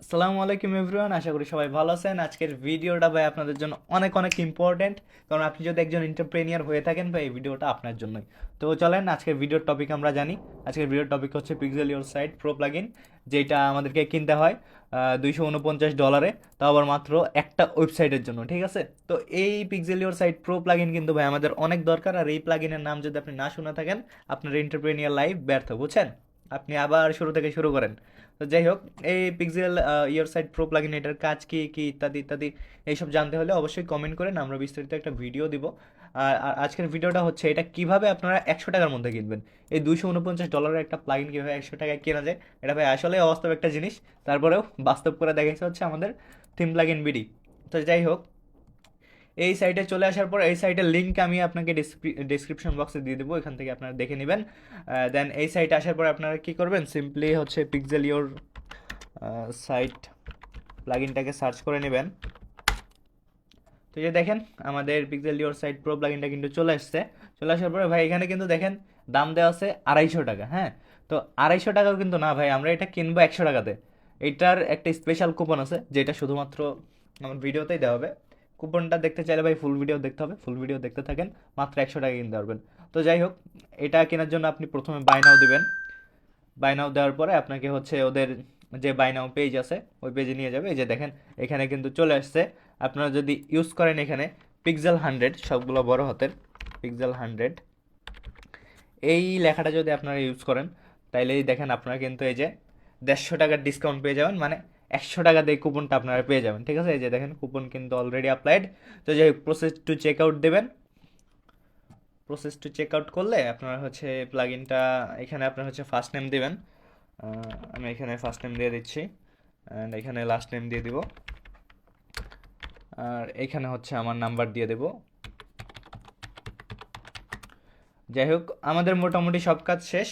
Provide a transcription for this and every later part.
আসসালামু আলাইকুম এভরিওয়ান, আশা করি সবাই ভালো আছেন। আজকের ভিডিওটা ভাই আপনাদের জন্য অনেক অনেক ইম্পর্টেন্ট, কারণ আপনি যদি একজন এন্টারপ্রেনিয়ার হয়ে থাকেন ভাই এই ভিডিওটা আপনার জন্যই। তো চলেন আজকের ভিডিওর টপিক আমরা জানি। আজকের ভিডিওর টপিক হচ্ছে pixel your site pro plugin, যেটা আমাদেরকে কিনতে হয় $249, তাও আবার মাত্র একটা ওয়েবসাইটের জন্য, ঠিক আছে? তো এই pixel your site pro plugin কিন্তু ভাই আমাদের অনেক দরকার, আর এই প্লাগইনের নাম যদি আপনি না শুনে থাকেন আপনার এন্টারপ্রেনিয়ার লাইফ ব্যর্থ, বুঝছেন? আপনি আবার শুরু থেকে শুরু করেন। তো যাই হোক, এই pixel your site pro plugin এটার কাজ কি কি ইত্যাদি ইত্যাদি এইসব জানতে হলে অবশ্যই কমেন্ট করেন, আমরা বিস্তারিত একটা ভিডিও দিব। আর আজকের ভিডিওটা হচ্ছে এটা কিভাবে আপনারা 100 টাকার মধ্যে কিনবেন। এই $249 একটা প্লাগইন কিভাবে 100 টাকায় কেনা যায়, এটা ভাই আসলে অবাস্তব একটা জিনিস। তারপরেও বাস্তব করে দেখাইছে হচ্ছে আমাদের থিম প্লাগইন বিডি। তো যাই হোক, এই সাইটে চলে আসার পর এই সাইটের লিঙ্ক আমি আপনাকে ডিসক্রিপশন বক্সে দিয়ে দেবো, এখান থেকে আপনারা দেখে নেবেন। দেন এই সাইটে আসার পর আপনারা কী করবেন, সিম্পলি হচ্ছে পিক্সেল ইওর সাইট প্লাগইনটাকে সার্চ করে নেবেন। তো এই যে দেখেন আমাদের পিক্সেল ইওর সাইট প্রো প্লাগইনটা কিন্তু চলে আসছে। চলে আসার পরে ভাই এখানে কিন্তু দেখেন দাম দেওয়া আছে 250 টাকা। হ্যাঁ, তো 250 টাকাও কিন্তু না ভাই, আমরা এটা কিনবো 100 টাকাতে। এটার একটা স্পেশাল কুপন আছে যেটা শুধুমাত্র আমার ভিডিওতেই দেওয়া হবে। কুপনটা দেখতে চাইলে ভাই ফুল ভিডিও দেখতে হবে, ফুল ভিডিও দেখতে থাকেন, মাত্র 100 টাকা কিনতে পারবেন। তো যাই হোক, এটা কেনার জন্য আপনি প্রথমে বাই নাও দিবেন। বাই নাও দেওয়ার পরে আপনাকে হচ্ছে ওদের যে বাই নাও পেজ আছে ওই পেজে নিয়ে যাবে। এই যে দেখেন এখানে কিন্তু চলে আসছে। আপনারা যদি ইউজ করেন এখানে পিক্সেল 100, সবগুলো বড় হাতের, পিক্সেল 100 এই লেখাটা যদি আপনারা ইউজ করেন, তাইলেই দেখেন আপনারা কিন্তু এই যে 150 টাকার ডিসকাউন্ট পেয়ে যাবেন, মানে 100 টাকা দিয়ে কুপনটা আপনারা পেয়ে যাবেন, ঠিক আছে? এই যে দেখেন কুপন কিন্তু অলরেডি অ্যাপ্লাইড। তো যাই হোক, প্রসেস টু চেক আউট দেবেন। প্রসেস টু চেক আউট করলে আপনার হচ্ছে প্লাগইনটা, এখানে আপনার হচ্ছে ফার্স্ট নেম দিবেন। আমি এখানে ফার্স্ট নেম দিয়ে দিচ্ছি, অ্যান্ড এখানে লাস্ট নেম দিয়ে দিব, আর এখানে হচ্ছে আমার নাম্বার দিয়ে দেব। যাই হোক, আমাদের মোটামুটি সব কাজ শেষ।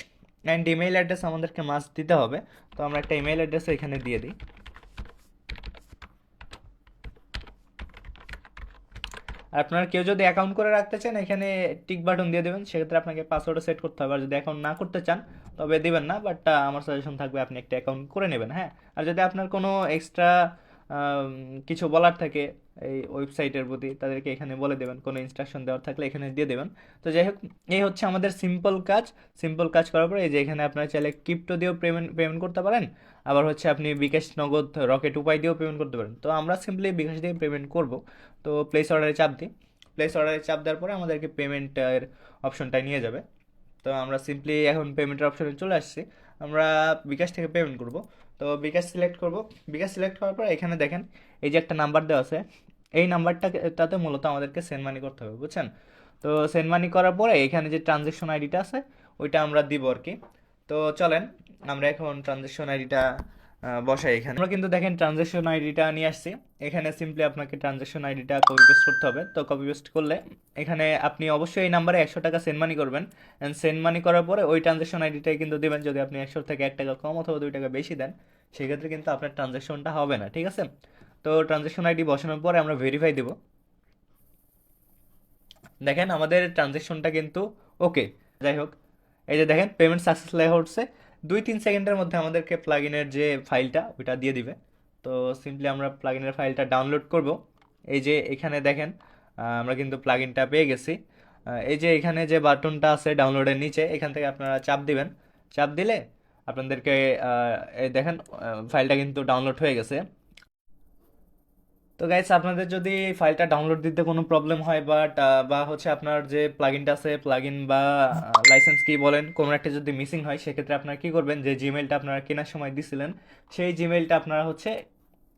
অ্যান্ড ইমেইল অ্যাড্রেস আমাদেরকে মাস্ট দিতে হবে। তো আমরা একটা ইমেইল অ্যাড্রেস এখানে দিয়ে দিই। আর আপনারা কেউ যদি অ্যাকাউন্ট করে রাখতে চান এখানে টিক বাটন দিয়ে দেবেন, সেক্ষেত্রে আপনাকে পাসওয়ার্ডও সেট করতে হবে। আর যদি অ্যাকাউন্ট না করতে চান তবে দিবেন না, বাট আমার সাজেশন থাকবে আপনি একটা অ্যাকাউন্ট করে নেবেন। হ্যাঁ, আর যদি আপনার কোনো এক্সট্রা কিছু বলার থাকে এই ওয়েবসাইটের প্রতি, তাদেরকে এখানে বলে দেবেন, কোনো ইনস্ট্রাকশন দেওয়ার থাকলে এখানে দিয়ে দেবেন। তো যাই হোক, এই হচ্ছে আমাদের সিম্পল কাজ। সিম্পল কাজ করার পরে এই যে এখানে আপনারা চাইলে ক্রিপ্টো দিয়েও পেমেন্ট পেমেন্ট করতে পারেন, আবার হচ্ছে আপনি বিকাশ, নগদ, রকেট উপায় দিয়েও পেমেন্ট করতে পারেন। তো আমরা সিম্পলি বিকাশ দিয়ে পেমেন্ট করব। তো প্লেস অর্ডারে চাপ দিই। প্লেস অর্ডারে চাপ দেওয়ার পরে আমাদেরকে পেমেন্টের অপশনটায় নিয়ে যাবে। তো আমরা সিম্পলি এখন পেমেন্টের অপশনে চলে আসছি। আমরা বিকাশ থেকে পেমেন্ট করব। তো বিকাশ সিলেক্ট করব। বিকাশ সিলেক্ট করার পর এখানে দেখেন এই যে একটা নাম্বার দেওয়া আছে, এই নাম্বারটাতে মূলত আমাদেরকে সেন্ড মানি করতে হবে, বুঝছেন? তো সেন্ড মানি করার পরে এখানে যে ট্রানজ্যাকশন আইডিটা আছে ওইটা আমরা দিব আর কি। তো চলেন আমরা এখন ট্রানজ্যাকশন আইডিটা বসাই। এখানে আমরা কিন্তু দেখেন ট্রানজ্যাকশন আইডিটা নিয়ে আসছি। এখানে সিম্পলি আপনাকে ট্রানজ্যাকশন আইডিটা কপি পেস্ট করতে হবে। তো কপি পেস্ট করলে এখানে আপনি অবশ্যই এই নাম্বারে 100 টাকা সেন্ড মানি করবেন। অ্যান্ড সেন্ড মানি করার পরে ওই ট্রানজ্যাকশন আইডিটাই কিন্তু দেবেন। যদি আপনি 100 থেকে 1 টাকা কম অথবা 2 টাকা বেশি দেন, সেক্ষেত্রে কিন্তু আপনার ট্রানজ্যাকশনটা হবে না, ঠিক আছে? তো ট্রানজ্যাকশন আইডি বসানোর পরে আমরা ভেরিফাই দেব। দেখেন আমাদের ট্রানজ্যাকশনটা কিন্তু ওকে। যাই হোক, এই যে দেখেন পেমেন্ট সাকসেস লেখা উঠছে। 2-3 সেকেন্ডের মধ্যে আমাদেরকে প্লাগইনের যে ফাইলটা ওইটা দিয়ে দিবে। তো সিম্পলি আমরা প্লাগইনের ফাইলটা ডাউনলোড করব। এই যে এখানে দেখেন আমরা কিন্তু প্লাগইনটা পেয়ে গেছি। এই যে এখানে যে বাটনটা আছে ডাউনলোডের নিচে, এখান থেকে আপনারা চাপ দিবেন। চাপ দিলে আপনাদেরকে এই দেখেন ফাইলটা কিন্তু ডাউনলোড হয়ে গেছে। তো গাইস, আপনাদের যদি এই ফাইলটা ডাউনলোড দিতে কোনো প্রবলেম হয়, বা হচ্ছে আপনার যে প্লাগইনটা আছে, প্লাগইন বা লাইসেন্স কি বলেন, কোনো একটা যদি মিসিং হয়, সেক্ষেত্রে আপনারা কি করবেন, যে জিমেলটা আপনারা কেনার সময় দিছিলেন সেই জিমেলটা আপনারা হচ্ছে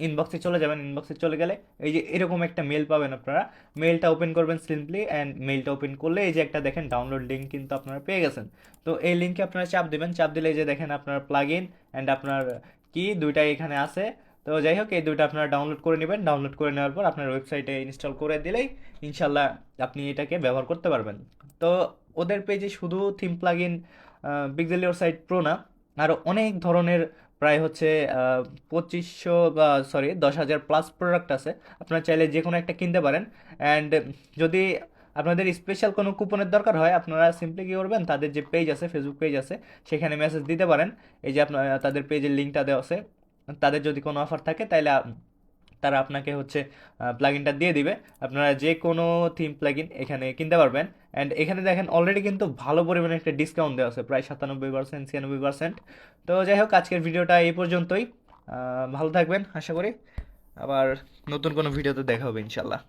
ইনবক্সে চলে যাবেন। ইনবক্সে চলে গেলে এই যে এরকম একটা মেল পাবেন আপনারা। মেলটা ওপেন করবেন সিম্পলি, অ্যান্ড মেলটা ওপেন করলে এই যে একটা দেখেন ডাউনলোড লিঙ্ক কিন্তু আপনারা পেয়ে গেছেন। তো এই লিঙ্কে আপনারা চাপ দিবেন। চাপ দিলে এই যে দেখেন আপনার প্লাগইন অ্যান্ড আপনার কি দুইটাই এখানে আছে। তো যাই হোক, এই দুইটা আপনারা ডাউনলোড করে নেবেন। ডাউনলোড করে নেওয়ার পর আপনার ওয়েবসাইটে ইনস্টল করে দিলেই ইনশাল্লাহ আপনি এটাকে ব্যবহার করতে পারবেন। তো ওদের পেজে শুধু theme plugin pixel your site pro না, আরও অনেক ধরনের, প্রায় হচ্ছে 2500 বা সরি 10,000 প্লাস প্রোডাক্ট আছে। আপনারা চাইলে যে কোনো একটা কিনতে পারেন। অ্যান্ড যদি আপনাদের স্পেশাল কোনো কুপনের দরকার হয়, আপনারা সিম্পলি কী করবেন, তাদের যে পেজ আছে, ফেসবুক পেজ আছে, সেখানে মেসেজ দিতে পারেন। এই যে আপনার তাদের পেজের লিঙ্কটা দেওয়া আছে, তাদের যদি কোনো অফার থাকে তাহলে তারা আপনাকে হচ্ছে প্লাগইনটা দিয়ে দিবে। আপনারা যে কোনো থিম প্লাগইন এখানে কিনতে পারবেন। অ্যান্ড এখানে দেখেন অলরেডি কিন্তু ভালো পরিমাণে একটা ডিসকাউন্ট দেওয়া আছে, প্রায় 97%, 96%। তো যাই হোক, আজকের ভিডিওটা এই পর্যন্তই। ভালো থাকবেন আশা করি, আবার নতুন কোনো ভিডিওতে দেখা হবে ইনশাল্লাহ।